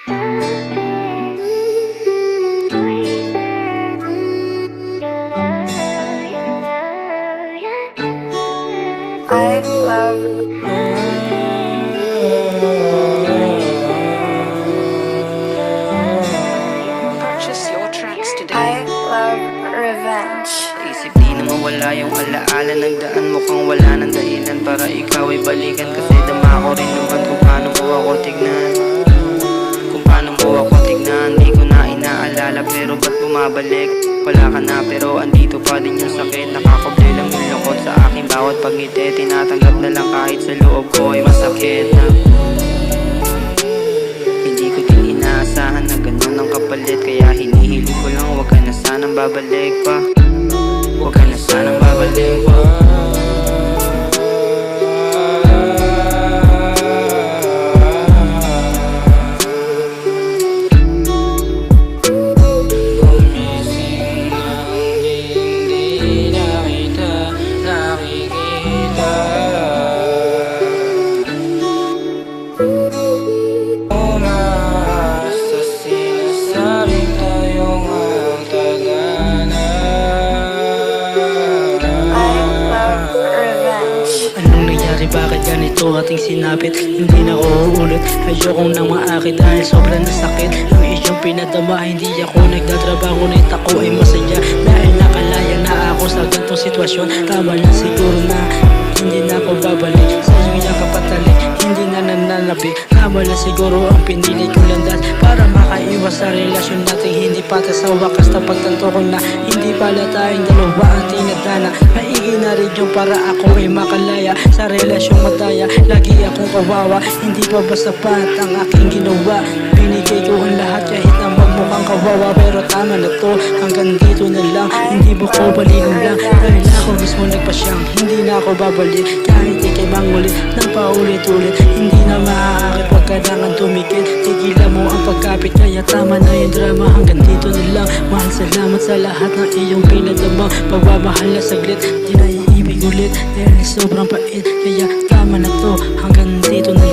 I love Purchase your tracks today. I love revenge. Isip di na mawala yung alaala. Nagdaan mukhang wala ng dahilan para ikaw ay balikan. Kasi dama ko rin naman kung paano mo ako tignan. Kung paano mo ako tignan. Di ko na inaalala pero ba't bumabalik? Wala ka na pero andito pa din yung sakit. Nakakubli lang yung lungkot sa aking bawat pagngiti. Tinatanggap na lang kahit sa loob ko ay masakit na. Hindi ko din inaasahan na ganun ang kapalit. Kaya hinihiling ko lang huwag ka na sanang babalik pa. Huwag ka na sanang babalik pa. Gumising nang hindi na kita nakikita. Umasa sinasabing tayong magtagana. I love revenge. Anong nangyari? Bakit ganito ating sinapit? Hindi na ako uulit. Ayokong nang maakit dahil sobrang nasakit. Ang iyong pinadama, hindi ako nagtatrabaho. Ngunit ako ay masaya dahil nakalaya na ako sa ganitong sitwasyon. Tama na siguro na hindi na ako babalik sa iyong yakapatalik. Hindi na nananabik. Tama na siguro ang pinili kong landas para makaiwas sa relasyon natin hindi patas. Sa wakas na pagtanto ko na hindi pala tayong dalawa ang tinadhana. Maigi na rin yung para ako ay makalaya sa relasyong mataya. Lagi akong kawawa, hindi pa ba sapat ang aking ginawa? Binigay ko ang lahat kahit na magmukhang kawawa. Pero tama na to, hanggang dito na lang. Hindi mo ko balikan lang dahil ako mismo nagpasyang hindi na ako babalik. Kahit ikay mangulit ng paulit-ulit, hindi na maaari pag kailangan tumigil. Tigilan mo ang pagkapit kaya tama na yung drama. Hanggang dito na lang, mahal salamat sa lahat ng iyong pinadama. Pagmamahal na saglit, di na iibig ulit dahil sobrang pait. Kaya tama na to, hanggang dito na lang.